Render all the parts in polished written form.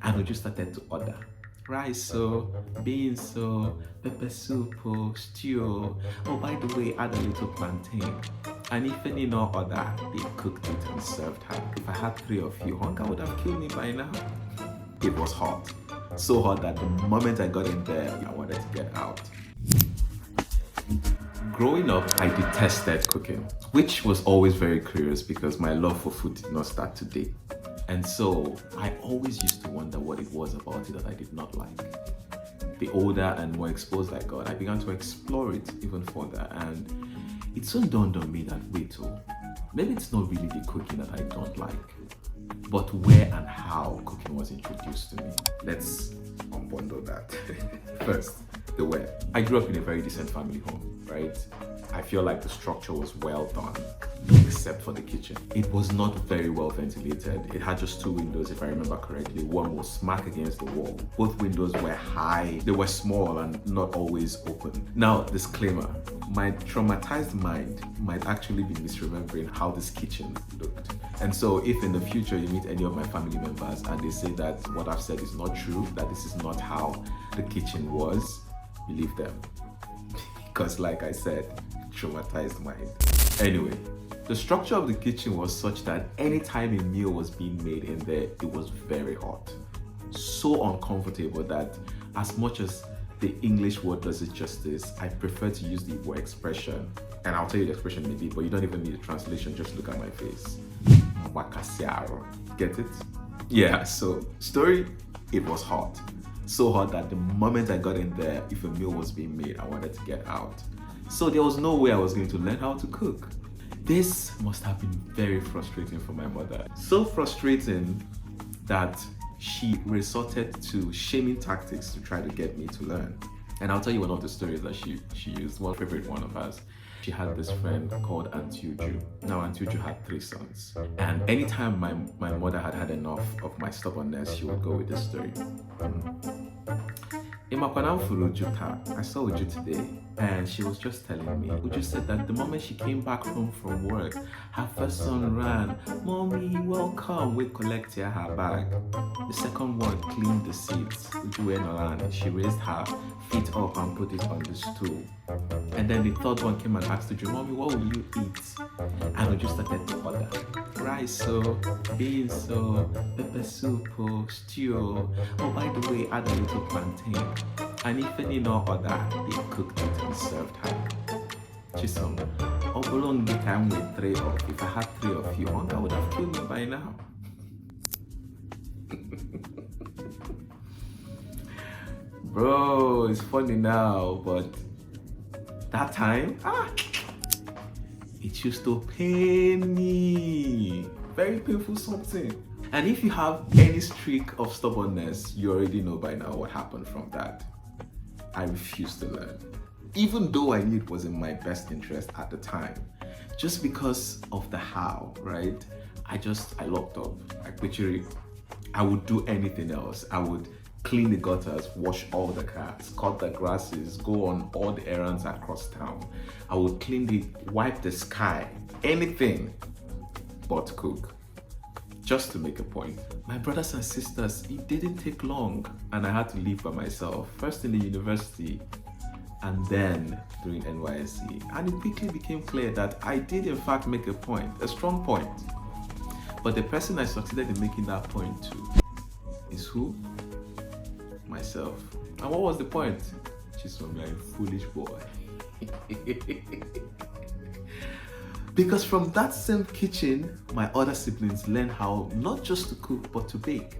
And we just started to order rice, so beans, so pepper soup, stew. Oh, by the way, add a little plantain. And if any no other, they cooked it and served her. If I had three of you, hunger would have killed me by now. It was hot. So hot that the moment I got in there, I wanted to get out. Growing up, I detested cooking, which was always very curious because my love for food did not start today. And so I always used to wonder what it was about it that I did not like. The older and more exposed I got, I began to explore it even further, and it soon dawned on me that wait, maybe it's not really the cooking that I don't like, but where and how cooking was introduced to me. Let's unbundle that. First, the where. I grew up in a very decent family home, right? I feel like the structure was well done, except for the kitchen. It was not very well ventilated. It had just two windows, if I remember correctly. One was smack against the wall. Both windows were high. They were small and not always open. Now, disclaimer, my traumatized mind might actually be misremembering how this kitchen looked. And so if in the future you meet any of my family members and they say that what I've said is not true, that this is not how the kitchen was, believe them. Because like I said, traumatized mind. Anyway, the structure of the kitchen was such that anytime a meal was being made in there, it was very hot. So uncomfortable that as much as the English word does it justice, I prefer to use the Igbo expression. And I'll tell you the expression maybe, but you don't even need a translation, just look at my face. Wakasiaro. Get it? Yeah, so story, it was hot. So hot that the moment I got in there, if a meal was being made, I wanted to get out. So there was no way I was going to learn how to cook. This must have been very frustrating for my mother. So frustrating that she resorted to shaming tactics to try to get me to learn. And I'll tell you one of the stories that she used, one favorite one of hers. She had this friend called Auntie Uju. Now Auntie Uju had 3 sons. And anytime my mother had enough of my stubbornness, she would go with this story. I saw Uju today, and she was just telling me. Uju said that the moment she came back home from work, her first son ran, "Mommy, welcome," we collected her bag. The second one cleaned the seats. Uju went around, she raised her feet up and put it on the stool. And then the third one came and asked Uju, "Mommy, what will you eat?" And Uju started to order. Rice, so beans, so pepper soup, stew. Oh, by the way, add a little plantain. And if any no other, they cooked it and served her. Chisom, Obolongi came with 3 of. If I had 3 of you, hunger would have killed me by now. Bro, it's funny now, but that time, it used to pain me. Very painful something. And if you have any streak of stubbornness, you already know by now what happened from that. I refused to learn. Even though I knew it was in my best interest at the time. Just because of the how, right? I locked up. I would do anything else. I would clean the gutters, wash all the cars, cut the grasses, go on all the errands across town. I would wipe the sky, anything but cook, just to make a point. My brothers and sisters, it didn't take long, and I had to leave by myself, first in the university and then during NYSC. And it quickly became clear that I did in fact make a point, a strong point. But the person I succeeded in making that point to is who? Myself. And what was the point? She's from a foolish boy. Because from that same kitchen, my other siblings learned how not just to cook, but to bake.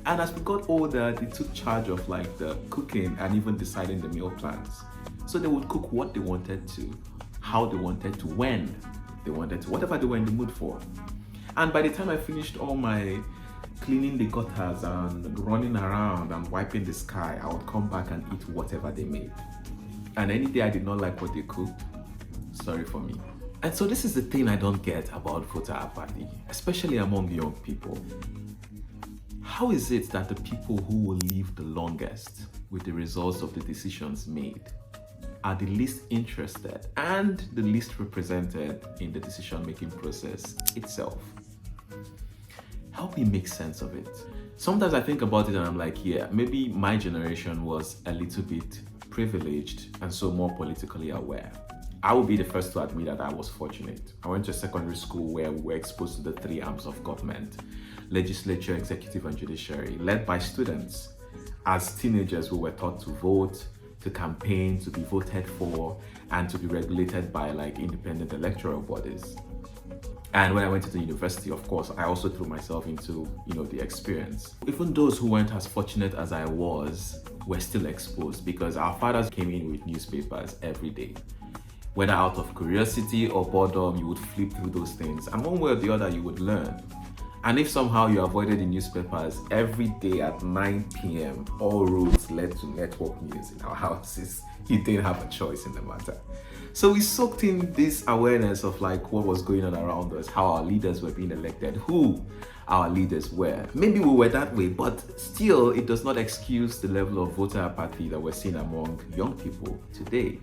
And as we got older, they took charge of like the cooking and even deciding the meal plans. So they would cook what they wanted to, how they wanted to, when they wanted to, whatever they were in the mood for. And by the time I finished all my cleaning the gutters and running around and wiping the sky, I would come back and eat whatever they made. And any day I did not like what they cooked, sorry for me. And so this is the thing I don't get about voter apathy, especially among young people. How is it that the people who will live the longest with the results of the decisions made are the least interested and the least represented in the decision-making process itself? Help me make sense of it. Sometimes I think about it and I'm like, yeah, maybe my generation was a little bit privileged and so more politically aware. I will be the first to admit that I was fortunate. I went to a secondary school where we were exposed to the three arms of government: legislature, executive, and judiciary, led by students. As teenagers, we were taught to vote, to campaign, to be voted for, and to be regulated by like independent electoral bodies. And when I went to the university, of course, I also threw myself into, the experience. Even those who weren't as fortunate as I was were still exposed because our fathers came in with newspapers every day. Whether out of curiosity or boredom, you would flip through those things, and one way or the other, you would learn. And if somehow you avoided the newspapers, every day at 9 p.m., all roads led to network news in our houses. You didn't have a choice in the matter. So we soaked in this awareness of like what was going on around us, how our leaders were being elected, who our leaders were. Maybe we were that way, but still it does not excuse the level of voter apathy that we're seeing among young people today.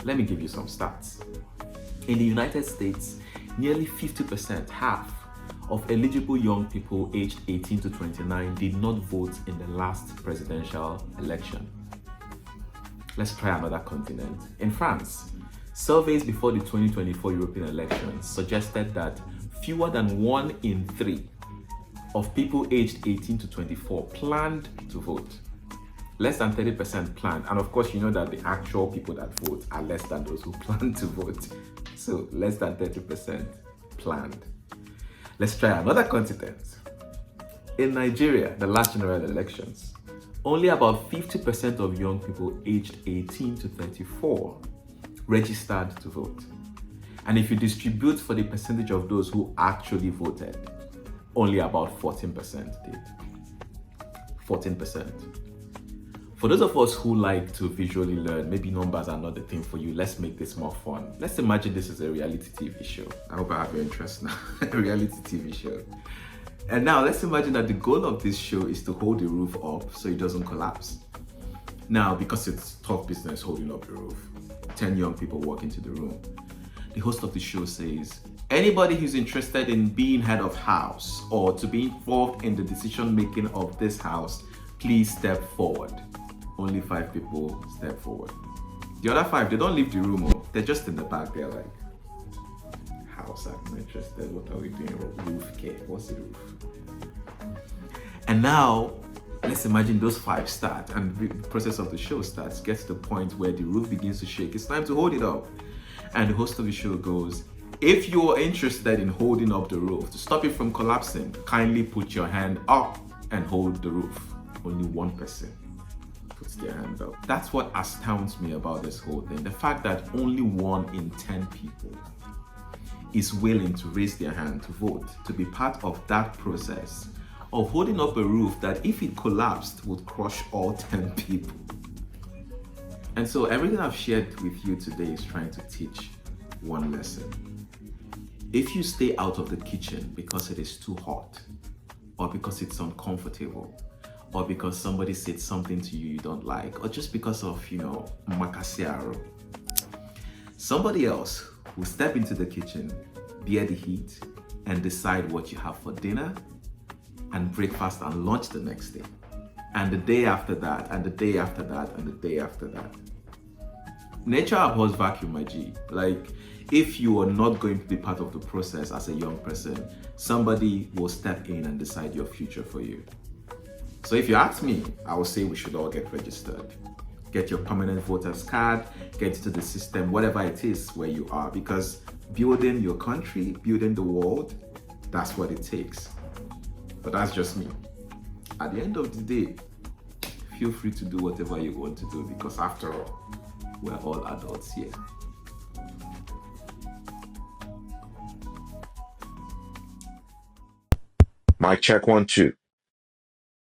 Let me give you some stats. In the United States, nearly 50%, half of eligible young people aged 18 to 29 did not vote in the last presidential election. Let's try another continent. In France, surveys before the 2024 European elections suggested that fewer than 1 in 3 of people aged 18 to 24 planned to vote. Less than 30% planned. And of course, you know that the actual people that vote are less than those who plan to vote. So less than 30% planned. Let's try another continent. In Nigeria, the last general elections, only about 50% of young people aged 18 to 34 registered to vote. And if you distribute for the percentage of those who actually voted, only about 14% did. 14%. For those of us who like to visually learn, maybe numbers are not the thing for you. Let's make this more fun. Let's imagine this is a reality TV show. I hope I have your interest now. A reality TV show. And now let's imagine that the goal of this show is to hold the roof up so it doesn't collapse. Now, because it's tough business holding up the roof, 10 young people walk into the room. The host of the show says, anybody who's interested in being head of house or to be involved in the decision making of this house, please step forward. Only 5 people step forward. The other 5, they don't leave the room. They're just in the back. They're like, house, I'm interested. What are we doing? Roof care. What's the roof? And now, let's imagine those 5 start and the process of the show starts, gets to the point where the roof begins to shake. It's time to hold it up. And the host of the show goes, if you are interested in holding up the roof to stop it from collapsing, kindly put your hand up and hold the roof. Only one person puts their hand up. That's what astounds me about this whole thing. The fact that only 1 in 10 people is willing to raise their hand to vote, to be part of that process of holding up a roof that if it collapsed would crush all 10 people. And so everything I've shared with you today is trying to teach one lesson. If you stay out of the kitchen because it is too hot, or because it's uncomfortable, or because somebody said something to you don't like, or just because of, makasiaro, somebody else will step into the kitchen, bear the heat, and decide what you have for dinner and breakfast and lunch the next day. And the day after that, and the day after that, and the day after that. Nature abhors vacuum, my G. Like, if you are not going to be part of the process as a young person, somebody will step in and decide your future for you. So if you ask me, I would say we should all get registered. Get your permanent voter's card, get into the system, whatever it is where you are, because building your country, building the world, that's what it takes. But that's just me. At the end of the day, feel free to do whatever you want to do, because after all, we're all adults here. Mic check 1 2.